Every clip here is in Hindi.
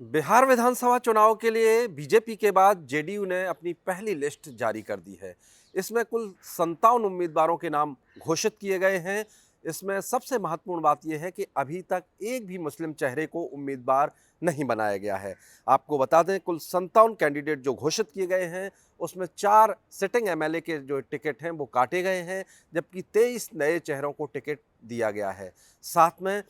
बिहार विधानसभा चुनाव के लिए बीजेपी के बाद जेडीयू ने अपनी पहली लिस्ट जारी कर दी है। इसमें कुल 57 उम्मीदवारों के नाम घोषित किए गए हैं। इसमें सबसे महत्वपूर्ण बात यह है कि अभी तक एक भी मुस्लिम चेहरे को उम्मीदवार नहीं बनाया गया है। आपको बता दें, कुल 57 कैंडिडेट जो घोषित किए गए हैं, उसमें 4 सिटिंग एमएलए के जो टिकट हैं वो काटे गए हैं, जबकि 23 नए चेहरों को टिकट दिया गया है। साथ में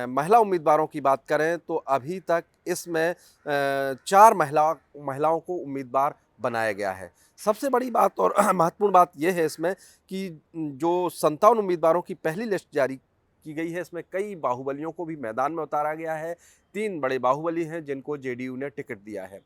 महिला उम्मीदवारों की बात करें तो अभी तक इसमें 4 महिलाओं को उम्मीदवार बनाया गया है। सबसे बड़ी बात और महत्वपूर्ण बात यह है इसमें कि जो 57 उम्मीदवारों की पहली लिस्ट जारी की गई है, इसमें कई बाहुबलियों को भी मैदान में उतारा गया है। 3 बड़े बाहुबली हैं जिनको जेडीयू ने टिकट दिया है।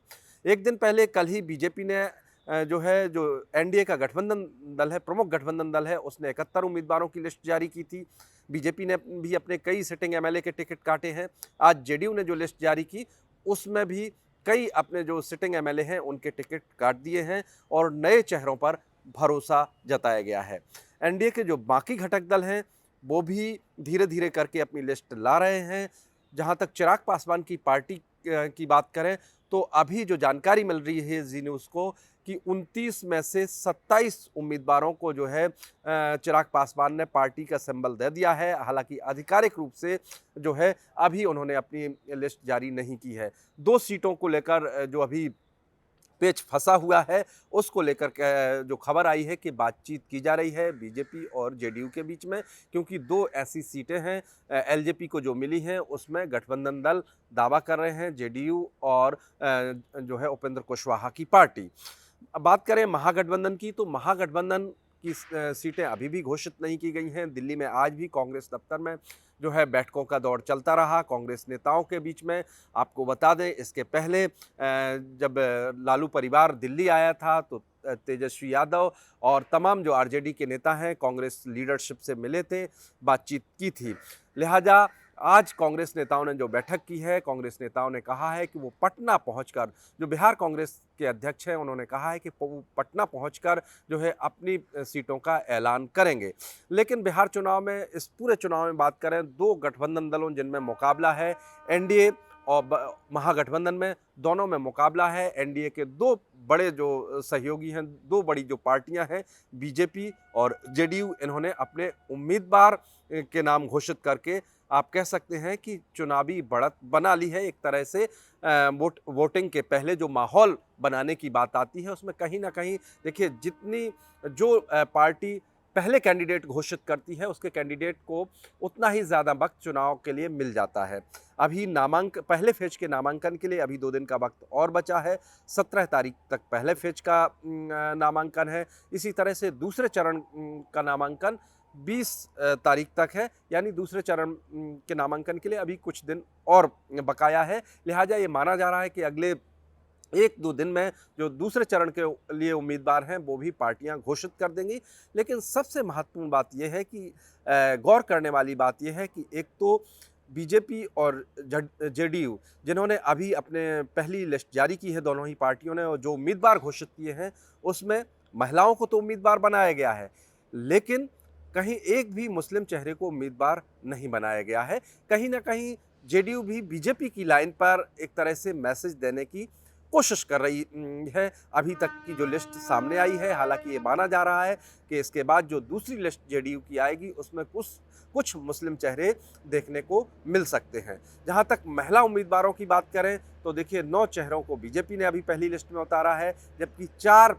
एक दिन पहले कल ही बीजेपी ने जो एनडीए का गठबंधन दल है, प्रमुख गठबंधन दल है, उसने 71 उम्मीदवारों की लिस्ट जारी की थी। बीजेपी ने भी अपने कई सिटिंग एमएलए के टिकट काटे हैं। आज जेडीयू ने जो लिस्ट जारी की, उसमें भी कई अपने जो सिटिंग एमएलए हैं उनके टिकट काट दिए हैं और नए चेहरों पर भरोसा जताया गया है। एनडीए के जो बाकी घटक दल हैं वो भी धीरे धीरे करके अपनी लिस्ट ला रहे हैं। जहां तक चिराग पासवान की पार्टी की बात करें तो अभी जो जानकारी मिल रही है जी न्यूज़ को कि 29 में से 27 उम्मीदवारों को जो है चिराग पासवान ने पार्टी का सिंबल दे दिया है। हालांकि आधिकारिक रूप से जो है अभी उन्होंने अपनी लिस्ट जारी नहीं की है। 2 सीटों को लेकर जो अभी पेच फंसा हुआ है, उसको लेकर के जो खबर आई है कि बातचीत की जा रही है बीजेपी और जेडीयू के बीच में, क्योंकि 2 ऐसी सीटें हैं एलजेपी को जो मिली हैं उसमें गठबंधन दल दावा कर रहे हैं, जेडीयू और जो है उपेंद्र कुशवाहा की पार्टी। अब बात करें महागठबंधन की, तो महागठबंधन की सीटें अभी भी घोषित नहीं की गई हैं। दिल्ली में आज भी कांग्रेस दफ्तर में जो है बैठकों का दौर चलता रहा कांग्रेस नेताओं के बीच में। आपको बता दें, इसके पहले जब लालू परिवार दिल्ली आया था तो तेजस्वी यादव और तमाम जो आरजेडी के नेता हैं कांग्रेस लीडरशिप से मिले थे, बातचीत की थी। लिहाजा आज कांग्रेस नेताओं ने जो बैठक की है, कांग्रेस नेताओं ने कहा है कि वो पटना पहुंचकर, जो बिहार कांग्रेस के अध्यक्ष हैं उन्होंने कहा है कि वो पटना पहुंचकर जो है अपनी सीटों का ऐलान करेंगे। लेकिन बिहार चुनाव में, इस पूरे चुनाव में बात करें, 2 गठबंधन दलों जिनमें मुकाबला है, एनडीए और महागठबंधन में, दोनों में मुकाबला है। एनडीए के 2 बड़े जो सहयोगी हैं, 2 बड़ी जो पार्टियां हैं, बीजेपी और जेडीयू, इन्होंने अपने उम्मीदवार के नाम घोषित करके आप कह सकते हैं कि चुनावी बढ़त बना ली है। एक तरह से वोटिंग के पहले जो माहौल बनाने की बात आती है उसमें कहीं ना कहीं देखिए, जितनी जो पार्टी पहले कैंडिडेट घोषित करती है उसके कैंडिडेट को उतना ही ज़्यादा वक्त चुनाव के लिए मिल जाता है। अभी पहले फेज के नामांकन के लिए अभी 2 दिन का वक्त और बचा है। 17 तारीख तक पहले फेज का नामांकन है। इसी तरह से दूसरे चरण का नामांकन 20 तारीख तक है, यानी दूसरे चरण के नामांकन के लिए अभी कुछ दिन और बकाया है। लिहाजा ये माना जा रहा है कि अगले 1-2 दिन में जो दूसरे चरण के लिए उम्मीदवार हैं वो भी पार्टियां घोषित कर देंगी। लेकिन सबसे महत्वपूर्ण बात यह है कि गौर करने वाली बात यह है कि एक तो बीजेपी और जेडीयू, जिन्होंने अभी अपने पहली लिस्ट जारी की है दोनों ही पार्टियों ने, और जो उम्मीदवार घोषित किए हैं उसमें महिलाओं को तो उम्मीदवार बनाया गया है, लेकिन कहीं एक भी मुस्लिम चेहरे को उम्मीदवार नहीं बनाया गया है। कहीं ना कहीं जेडीयू भी बीजेपी की लाइन पर एक तरह से मैसेज देने की कोशिश कर रही है। अभी तक की जो लिस्ट सामने आई है, हालांकि ये माना जा रहा है कि इसके बाद जो दूसरी लिस्ट जेडीयू की आएगी उसमें कुछ मुस्लिम चेहरे देखने को मिल सकते हैं। जहां तक महिला उम्मीदवारों की बात करें तो देखिए, 9 चेहरों को बीजेपी ने अभी पहली लिस्ट में उतारा है, जबकि 4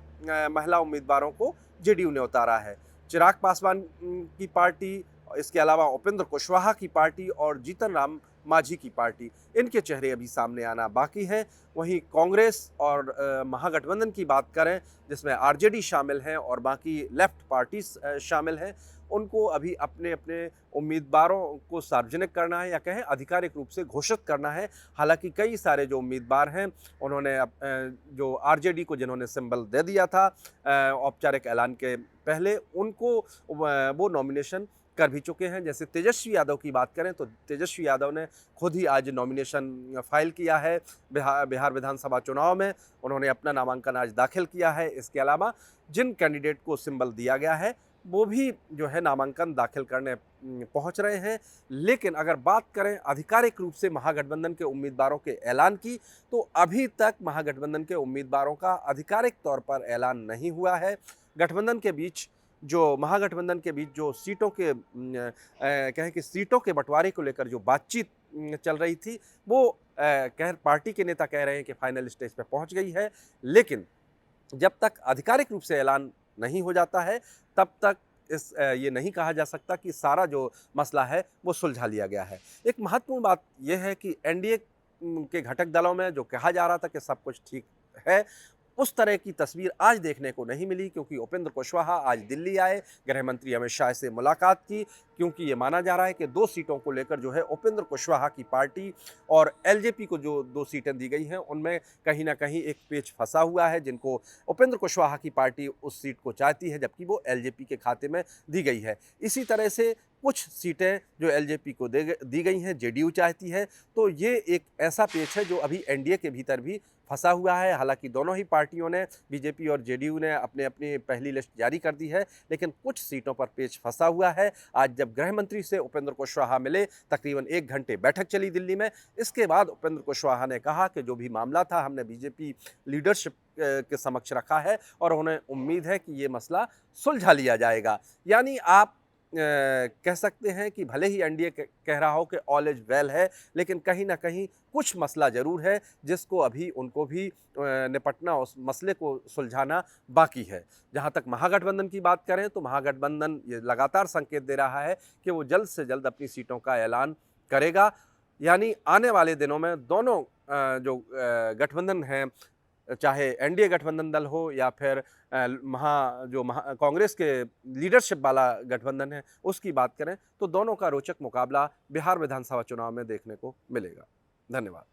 महिला उम्मीदवारों को जेडीयू ने उतारा है। चिराग पासवान की पार्टी, इसके अलावा उपेंद्र कुशवाहा की पार्टी और जीतन राम मांझी की पार्टी, इनके चेहरे अभी सामने आना बाकी है। वहीं कांग्रेस और महागठबंधन की बात करें, जिसमें आरजेडी शामिल हैं और बाकी लेफ्ट पार्टीज शामिल हैं, उनको अभी अपने अपने उम्मीदवारों को सार्वजनिक करना है या कहें आधिकारिक रूप से घोषित करना है। हालांकि कई सारे जो उम्मीदवार हैं उन्होंने जो आरजेडी को जिन्होंने सिंबल दे दिया था औपचारिक ऐलान के पहले, उनको वो नॉमिनेशन कर भी चुके हैं। जैसे तेजस्वी यादव की बात करें तो तेजस्वी यादव ने खुद ही आज नॉमिनेशन फाइल किया है बिहार विधानसभा चुनाव में। उन्होंने अपना नामांकन आज दाखिल किया है। इसके अलावा जिन कैंडिडेट को सिंबल दिया गया है वो भी जो है नामांकन दाखिल करने पहुंच रहे हैं। लेकिन अगर बात करें आधिकारिक रूप से महागठबंधन के उम्मीदवारों के ऐलान की, तो अभी तक महागठबंधन के उम्मीदवारों का आधिकारिक तौर पर ऐलान नहीं हुआ है। गठबंधन के बीच जो महागठबंधन के बीच जो सीटों के कहें कि सीटों के बंटवारे को लेकर जो बातचीत चल रही थी, वो कह पार्टी के नेता कह रहे हैं कि फाइनल स्टेज पे पहुंच गई है। लेकिन जब तक आधिकारिक रूप से ऐलान नहीं हो जाता है, तब तक ये नहीं कहा जा सकता कि सारा जो मसला है वो सुलझा लिया गया है। एक महत्वपूर्ण बात यह है कि एनडीए के घटक दलों में जो कहा जा रहा था कि सब कुछ ठीक है, उस तरह की तस्वीर आज देखने को नहीं मिली, क्योंकि उपेंद्र कुशवाहा आज दिल्ली आए, गृह मंत्री अमित शाह से मुलाकात की, क्योंकि ये माना जा रहा है कि 2 सीटों को लेकर जो है उपेंद्र कुशवाहा की पार्टी और एलजेपी को जो 2 सीटें दी गई हैं, उनमें कहीं न कहीं एक पेच फंसा हुआ है, जिनको उपेंद्र कुशवाहा की पार्टी उस सीट को चाहती है, जबकि वो एलजेपी के खाते में दी गई है। इसी तरह से कुछ सीटें जो एलजेपी को दी गई हैं, जेडीयू चाहती है। तो ये एक ऐसा पेच है जो अभी एनडीए के भीतर भी फंसा हुआ है। हालांकि दोनों ही पार्टियों ने, बीजेपी और जेडीयू ने, अपने अपनी पहली लिस्ट जारी कर दी है, लेकिन कुछ सीटों पर पेच फंसा हुआ है। आज जब गृह मंत्री से उपेंद्र कुशवाहा मिले, तकरीबन 1 घंटे बैठक चली दिल्ली में। इसके बाद उपेंद्र कुशवाहा ने कहा कि जो भी मामला था हमने बीजेपी लीडरशिप के समक्ष रखा है और उन्हें उम्मीद है कि ये मसला सुलझा लिया जाएगा। यानी आप कह सकते हैं कि भले ही एनडीए कह रहा हो कि ऑल इज वेल है, लेकिन कहीं ना कहीं कुछ मसला ज़रूर है जिसको अभी उनको भी निपटना, उस मसले को सुलझाना बाकी है। जहां तक महागठबंधन की बात करें तो महागठबंधन ये लगातार संकेत दे रहा है कि वो जल्द से जल्द अपनी सीटों का ऐलान करेगा। यानी आने वाले दिनों में दोनों जो गठबंधन हैं, चाहे एनडीए गठबंधन दल हो या फिर कांग्रेस के लीडरशिप वाला गठबंधन है, उसकी बात करें तो दोनों का रोचक मुकाबला बिहार विधानसभा चुनाव में देखने को मिलेगा। धन्यवाद।